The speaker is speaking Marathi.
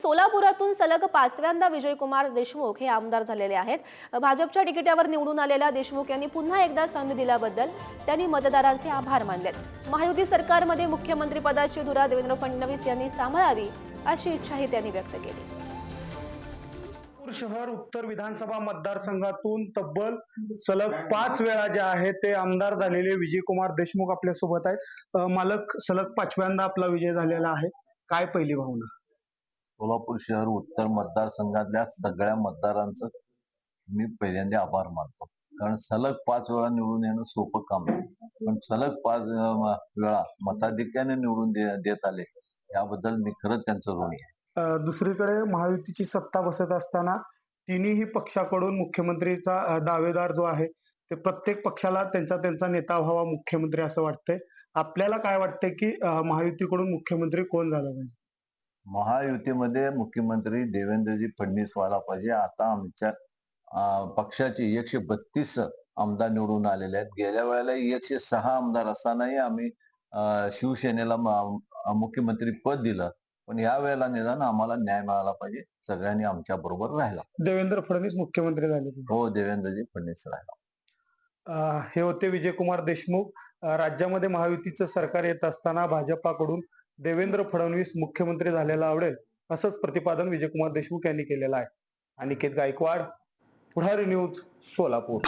सोलापुरातून सलग 5व्यांदा विजयकुमार देशमुख हे आमदार झालेले आहेत। भाजपच्या तिकिटावर निवडून आलेल्या देशमुख यांनी पुन्हा एकदा संधी दिल्याबद्दल त्यांनी मतदारांचे आभार मानलेत। महायुती सरकारमध्ये मुख्यमंत्री पदाची धुरा देवेंद्र फडणवीस यांनी सांभाळावी अशी इच्छाही त्यांनी व्यक्त केली। शहर उत्तर विधानसभा मतदारसंघातून तब्बल सलग 5 वेळा जे आहे ते आमदार झालेले विजयकुमार देशमुख आपल्या सोबत आहेत। मालक, सलग 5व्यांदा आपला विजय झालेला आहे, काय पहिली भावना? सोलापूर शहर उत्तर मतदारसंघातल्या सगळ्या मतदारांचं मी पहिल्यांदा आभार मानतो, कारण सलग 5 वेळा निवडून येणं सोपं काम नाही, पण सलग 5 वेळा मताधिक्याने निवडून देत आले, याबद्दल मी खरंच त्यांचं ऋणी आहे। दुसरीकडे महायुतीची सत्ता बसत असताना तिन्ही पक्षाकडून मुख्यमंत्रीचा दावेदार जो आहे ते प्रत्येक पक्षाला त्यांचा नेता व्हावा मुख्यमंत्री असं वाटतंय। आपल्याला काय वाटतंय की महायुतीकडून मुख्यमंत्री कोण झाला पाहिजे? महायुतीमध्ये मुख्यमंत्री देवेंद्रजी फडणवीस व्हायला पाहिजे। आता आमच्या पक्षाचे 132 आमदार निवडून आलेले आहेत। गेल्या वेळेला 106 आमदार असतानाही आम्ही शिवसेनेला मुख्यमंत्री पद दिलं, पण या वेळेला निदान आम्हाला न्याय मिळाला पाहिजे, सगळ्यांनी आमच्या बरोबर राहिला। देवेंद्र फडणवीस मुख्यमंत्री झाले? हो, देवेंद्रजी फडणवीस राहिला। हे होते विजयकुमार देशमुख। राज्यामध्ये महायुतीचं सरकार येत असताना भाजपाकडून देवेंद्र फडणवीस मुख्यमंत्री झालेला आवडेल असंच प्रतिपादन विजयकुमार देशमुख यांनी केलेलं आहे। अनिकेत गायकवाड, पुढारी न्यूज, सोलापूर।